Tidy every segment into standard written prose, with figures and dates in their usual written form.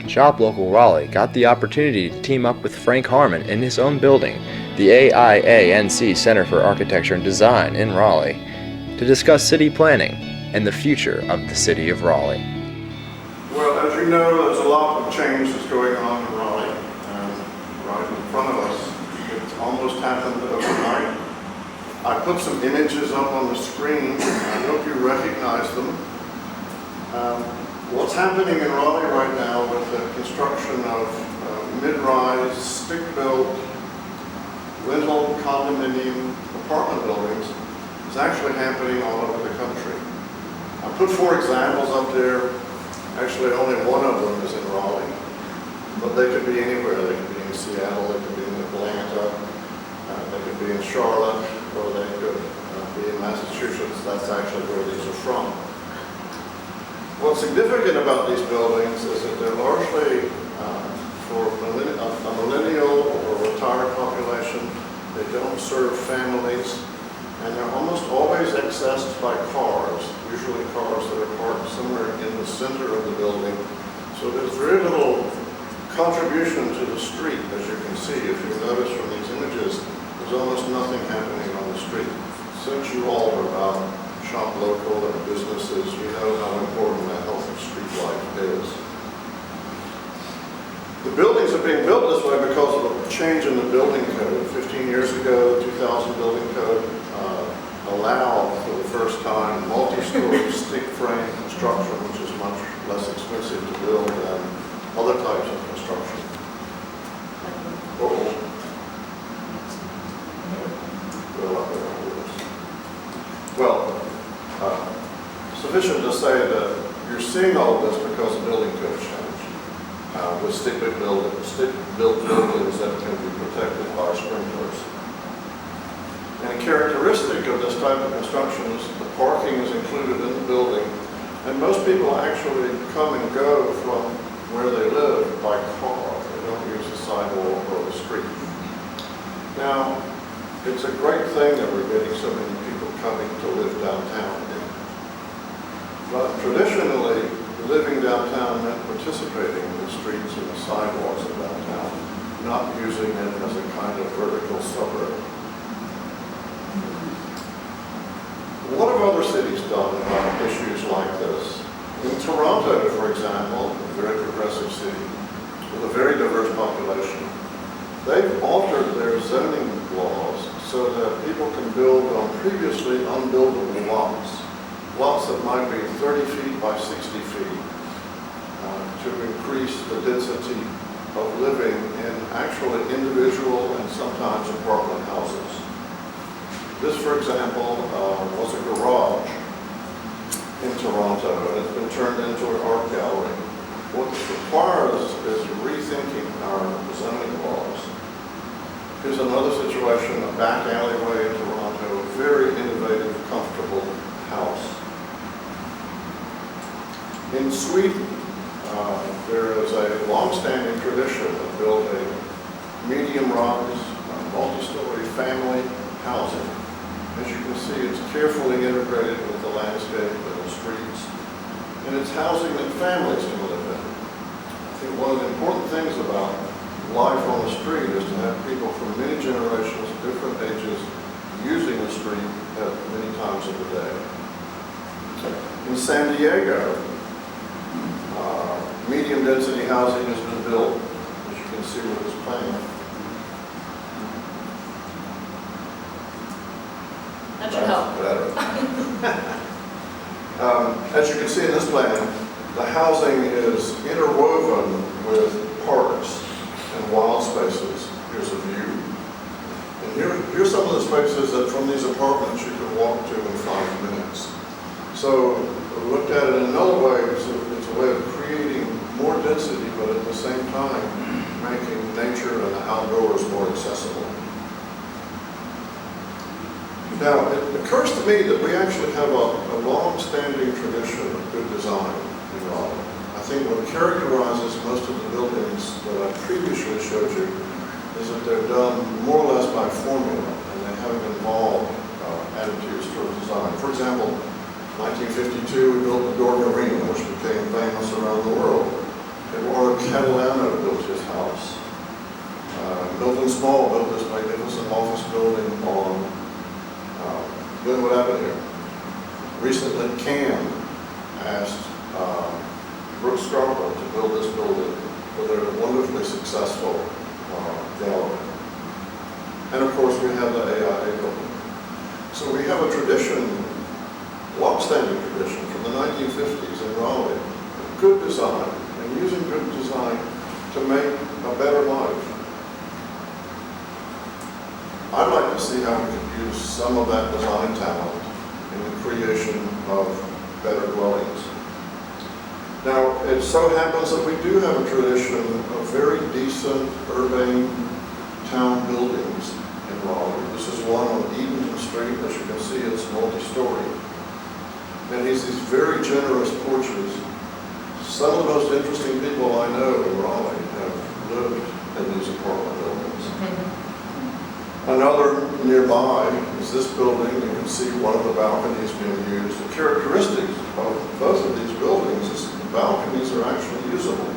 Shop Local Raleigh got the opportunity to team up with Frank Harmon in his own building, the AIA NC Center for Architecture and Design in Raleigh, to discuss city planning and the future of the city of Raleigh. Well, as you know, there's a lot of change that's going on in Raleigh, right in front of us. It's almost happened overnight. I put some images up on the screen. I hope you recognize them. What's happening in Raleigh right now with the construction of mid-rise, stick-built, rental condominium apartment buildings is actually happening all over the country. I put 4 examples up there. Actually, only one of them is in Raleigh, but they could be anywhere. They could be in Seattle, they could be in Atlanta, they could be in Charlotte, or they could be in Massachusetts. That's actually where these are from. What's significant about these buildings is that they're largely for a millennial or retired population. They don't serve families, and they're almost always accessed by cars, usually cars that are parked somewhere in the center of the building. So there's very little contribution to the street, as you can see. If you notice from these images, there's almost nothing happening on the street. Since you all are about shop local and businesses, you know how important a healthy street life is. The buildings are being built this way because of a change in the building code. 15 years ago, the 2000 building code allowed for the first time multi-story stick frame construction, which is much less expensive to build than other types of construction. Well, sufficient to say that you're seeing all of this because the building code changed. With stick-built buildings that can be protected by sprinklers. And a characteristic of this type of construction is that the parking is included in the building, and most people actually come and go from where they live by car. They don't use the sidewalk or the street. Now, it's a great thing that we're getting so many people coming to live downtown again. But traditionally, living downtown meant participating in the streets and the sidewalks of downtown, not using it as a kind of vertical suburb. What have other cities done about issues like this? In Toronto, for example, a very progressive city with a very diverse population, they've altered their zoning laws so that people can build on previously unbuildable lots that might be 30 feet by 60 feet to increase the density of living in actually individual and sometimes apartment houses. This, for example, was a garage in Toronto, and it's been turned into an art gallery. What this requires is rethinking our zoning laws. Here's another situation, a back alleyway in Toronto, a very innovative, comfortable house. In Sweden, there is a long-standing tradition of building medium-rise, multi-story family housing. As you can see, it's carefully integrated with the landscape and the streets, and it's housing that families can live in. I think one of the important things about life on the street is to have people from many generations, different ages, using the street at many times of the day. In San Diego, medium density housing has been built, as you can see with this plan. That should help. As you can see in this plan, the housing is interwoven with parks and wild spaces. Here's a view. And here's some of the spaces that from these apartments you can walk to in 5 minutes. So looked at it in another way, it's a way of creating more density, but at the same time making nature and the outdoors more accessible. Now, it occurs to me that we actually have a long-standing tradition of good design in Raleigh. I think what characterizes most of the buildings that I previously showed you is that they're done more or less by formula, and they haven't involved attitudes toward design. For example, 1952, we built the Gordon Arena, which became famous around the world. Eduardo Catalano built his house. Milton Small built this magnificent office building on Glenwood Avenue. Recently, Cam asked Brooks Scarborough to build this building for their wonderfully successful gallery. And of course, we have the AIA building. So we have a tradition, long-standing tradition from the 1950s in Raleigh, of good design and using good design to make a better life. I'd like to see how we could use some of that design talent in the creation of better dwellings. Now, it so happens that we do have a tradition of very decent urban town buildings in Raleigh. This is one on Edenton Street. As you can see, it's multi-story. And these very generous porches. Some of the most interesting people I know in Raleigh have lived in these apartment buildings. Another nearby is this building. You can see one of the balconies being used. The characteristics of both of these buildings is the balconies are actually usable.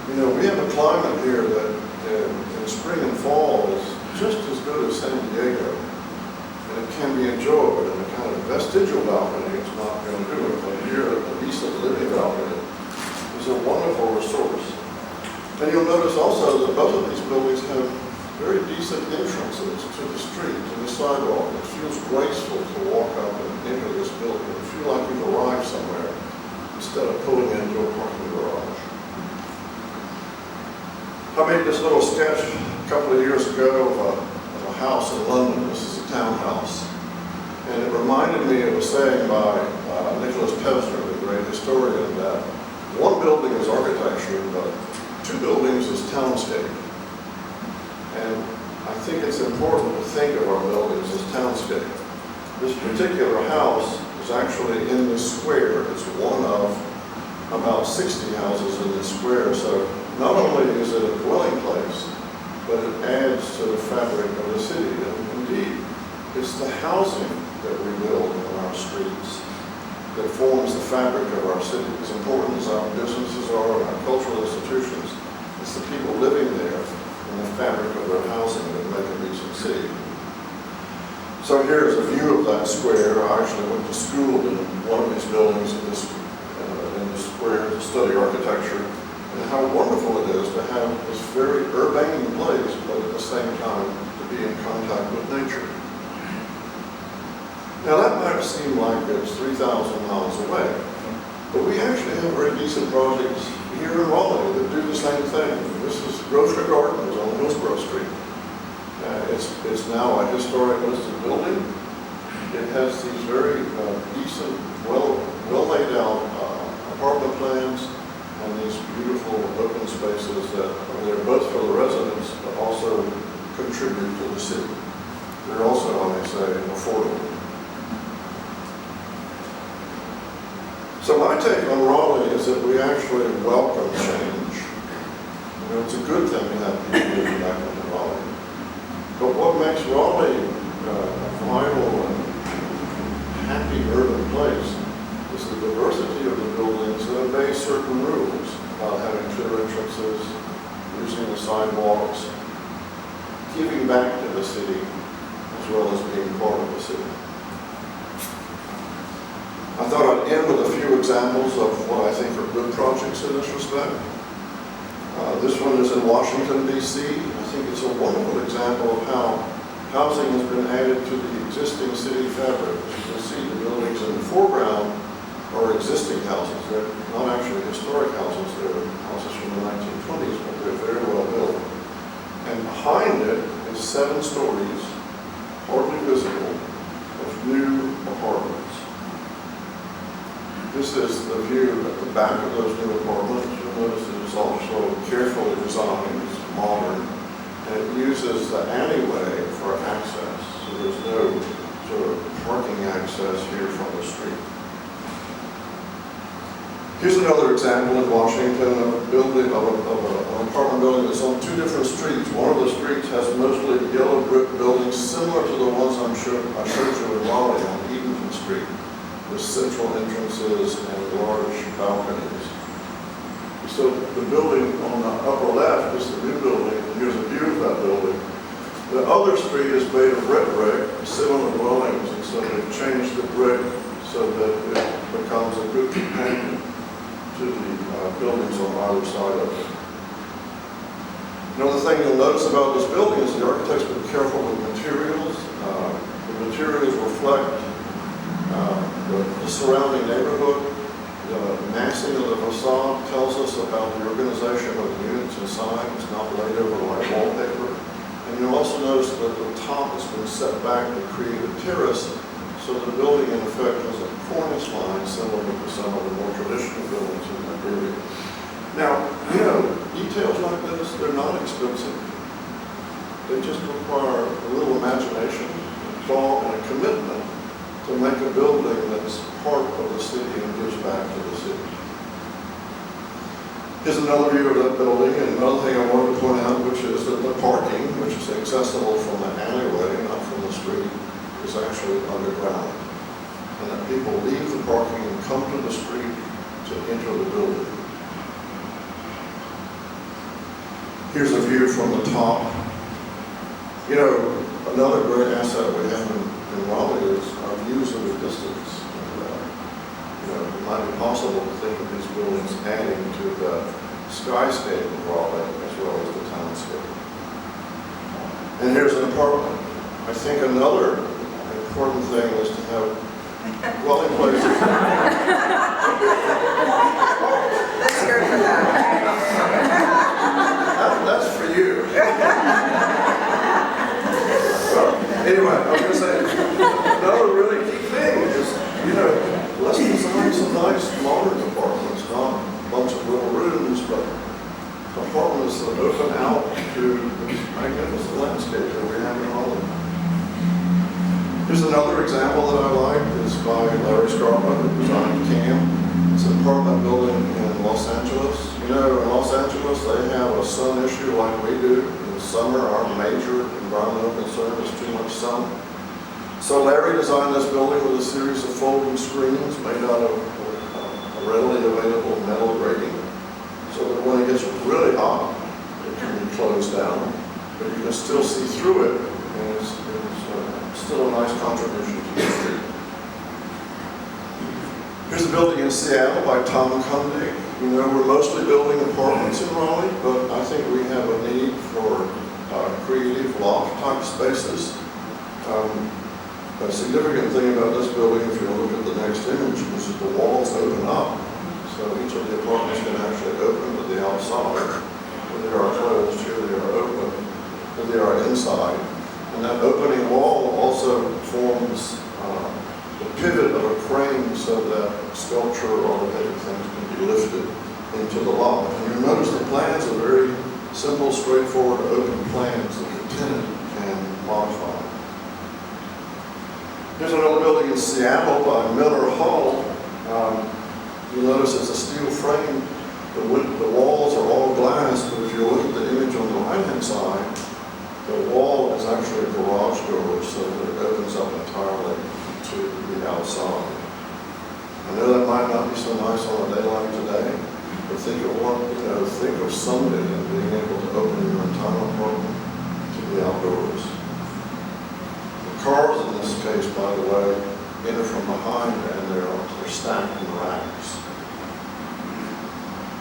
You know, we have a climate here that in spring and fall is just as good as San Diego. And it can be enjoyed. And a kind of vestigial balcony is not going to do it. But here, a decent living balcony is a wonderful resource. And you'll notice also that both of these buildings have very decent entrances to the street, to the sidewalk. It feels graceful to walk up and enter this building and feel like you've arrived somewhere instead of pulling into a parking garage. I made this little sketch a couple of years ago of a house in London. This is a townhouse. And it reminded me of a saying by Nicholas Pevsner, the great historian, that one building is architecture, but two buildings is townscape. And I think it's important to think of our buildings as townscape. This particular house is actually in this square. It's one of about 60 houses in this square. So not only is it a dwelling place, but it adds to the fabric of the city. And indeed, it's the housing that we build in our streets that forms the fabric of our city. As important as our businesses are and our cultural institutions, it's the people living there and the fabric of their housing that make a decent city. So here's a view of that square. I actually went to school in one of these buildings in this square to study architecture, and how wonderful it is to have this very urbane place, but at the same time to be in contact with nature. Now that might seem like it's 3,000 miles away, but we actually have very decent projects here in Raleigh that do the same thing. This is Grocery Gardens on Hillsborough Street. It's now a historic listed building. It has these very decent, well laid out apartment plans and these beautiful open spaces that are there both for the residents but also contribute to the city. They're also, I may say, affordable. So my take on Raleigh is that we actually welcome change. You know, it's a good thing to have people living back in Raleigh. But what makes Raleigh a vital and happy urban place is the diversity of the buildings that obey certain rules about having clear entrances, using the sidewalks, giving back to the city, as well as being part of the city. I thought I'd end with a few examples of what I think are good projects in this respect. This one is in Washington, D.C. I think it's a wonderful example of how housing has been added to the existing city fabric. As you can see, the buildings in the foreground are existing houses. They're not actually historic houses. They're houses from the 1920s, but they're very well built. And behind it is 7 stories, hardly visible, of new apartments. This is the view at the back of those new apartments. You'll notice it is also carefully designed, it's modern, and it uses the alleyway for access. So there's no sort of parking access here from the street. Here's another example in Washington of a building, of an apartment building that's on 2 different streets. One of the streets has mostly yellow brick buildings similar to the ones I showed you in Raleigh on Edenton Street, with central entrances and large balconies. So the the building on the upper left is the new building, and here's a view of that building. The other street is made of red brick, similar dwellings, and so they've changed the brick so that it becomes a good companion to the buildings on either side of it. Another thing you'll notice about this building is the architect's been careful with materials. The materials reflect the surrounding neighborhood. The massing of the facade tells us about the organization of the units inside. It's not laid over like wallpaper. And you'll also notice that the top has been set back to create a terrace, so the building in effect has a cornice line similar to some of the more traditional buildings in that area. Now, details like this, they're not expensive. They just require a little imagination, thought, and a commitment to make a building that's part of the city and gives back to the city. Here's another view of that building, and another thing I wanted to point out, which is that the parking, which is accessible from the alleyway, not from the street, is actually underground. And that people leave the parking and come to the street to enter the building. Here's a view from the top. Another great asset we have in Raleigh is our views of the distance. It might be possible to think of these buildings adding to the skyscape of Raleigh as well as the townscape. And here's an apartment. I think another important thing is to have dwelling places. Let's hear it for that. That's for you. Well, anyway, I was going to say, another really key thing is, let's design some nice modern apartments, not a bunch of little rooms, but apartments that open out to this magnificent landscape that we have in Raleigh. Here's another example that I like. It's by Larry Scarpa, who designed CAM. It's an apartment building in Los Angeles. In Los Angeles, they have a sun issue like we do. In the summer, our major environmental concern is too much sun. So Larry designed this building with a series of folding screens made out of a readily available metal grating, so that when it gets really hot, it can be closed down, but you can still see through it, and it's still a nice contribution to the street. Here's a building in Seattle by Tom Kundig. We're mostly building apartments in Raleigh, but I think we have a need for creative loft-type spaces. A significant thing about this building, if you look at the next image, is that the walls open up. So each of the apartments can actually open to the outside. When they are closed, here they are open, when they are inside. And that opening wall also forms the pivot of a crane so that sculpture or other things can be lifted into the loft. And you'll notice the plans are very simple, straightforward, open plans that the tenant can modify. Here's another building in Seattle by Miller Hall. You'll notice it's a steel frame. The walls are all glass, but if you look at the image on the right-hand side, the wall is actually a garage door, so that it opens up entirely to the outside. I know that might not be so nice on a day like today, but think of Sunday and being able to open your entire apartment to the outdoors. Cars in this case, by the way, enter from behind and they're stacked in racks.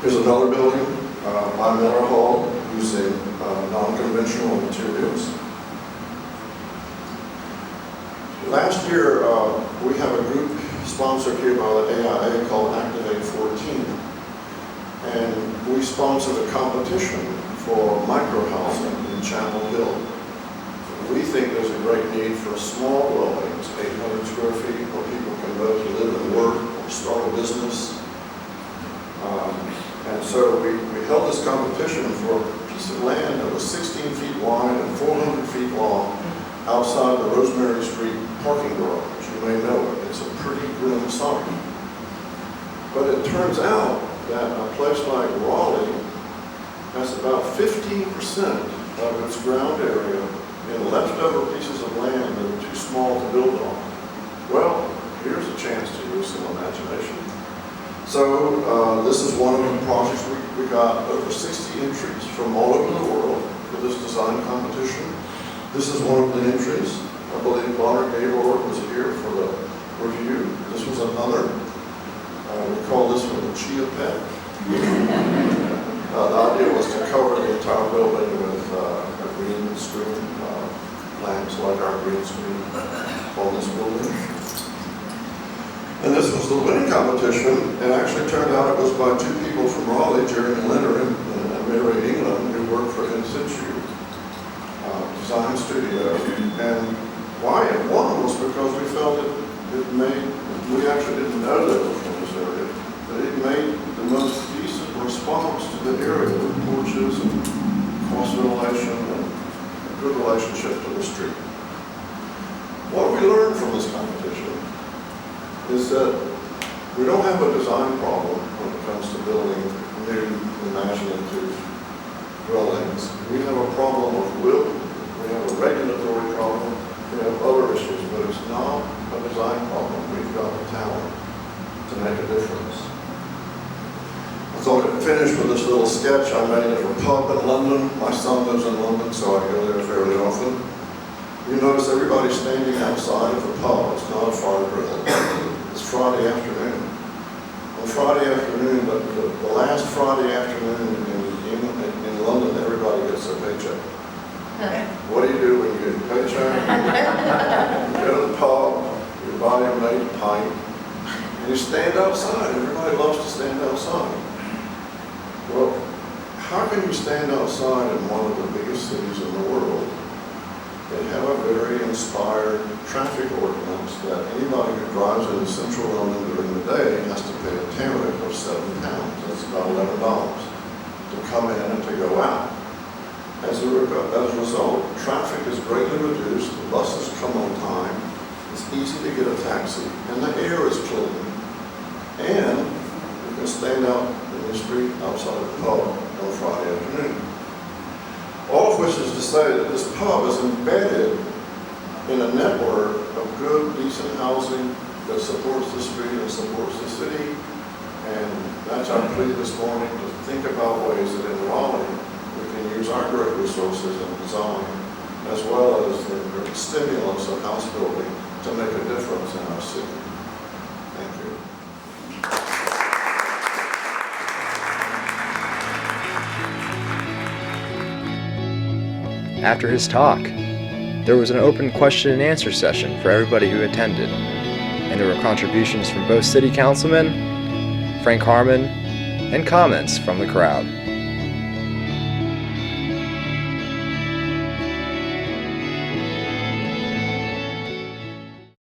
Here's another building by Miller Hall using non-conventional materials. Last year, we have a group sponsored here by the AIA called Activate 14. And we sponsored a competition for microhousing in Chapel Hill. We think there's a great need for small dwellings, 800 square feet, where people can both live and work or start a business. And so we held this competition for a piece of land that was 16 feet wide and 400 feet long outside the Rosemary Street parking garage. You may know it. It's a pretty grim sight. But it turns out that a place like Raleigh has about 15% of its ground area in leftover pieces of land that are too small to build on. Well, here's a chance to use some imagination. So this is one of the projects we got over 60 entries from all over the world for this design competition. This is one of the entries. I believe Bonner Gaylord was here for the review. This was another. We call this one the Chia Pet. The idea was to cover the entire building with a green screen, plants like our green screen on this building. And this was the winning competition. It actually turned out it was by two people from Raleigh, Jerry and Leonard, and Mary, England, who worked for In Situ Design Studio. And why it won was because we felt it made, we actually didn't know they were from this area, but it made the most decent response to the area with porches and cross ventilation and a good relationship to the street. What we learned from this competition is that we don't have a design problem when it comes to building new, imaginative dwellings. We have a problem of will, we have a regulatory problem, we have other issues, but it's not a design problem. We've got the talent to make a difference. I thought I'd finish with this little sketch I made of a pub in London. My son lives in London, so I go there fairly often. You notice everybody standing outside of the pub. It's not a fire drill. It's Friday afternoon. On Friday afternoon, the last Friday afternoon in London, everybody gets their paycheck. What do you do when you get your paycheck? You go to the pub, you buy a mate pint, and you stand outside. Everybody loves to stand outside. Well, how can you stand outside in one of the biggest cities in the world? They have a very inspired traffic ordinance that anybody who drives into central London during the day has to pay a tariff of £7. That's about $11 to come in and to go out. As a result, traffic is greatly reduced, the buses come on time, it's easy to get a taxi, and the air is clean. And you can stand out in the street outside of the pub on Friday afternoon. All of which is to say that this pub is embedded in a network of good, decent housing that supports the street and supports the city. And that's our plea this morning, to think about ways that in Raleigh we can use our great resources in design as well as the stimulus of house building to make a difference in our city. Thank you. After his talk, there was an open question and answer session for everybody who attended, and there were contributions from both city councilmen, Frank Harmon, and comments from the crowd.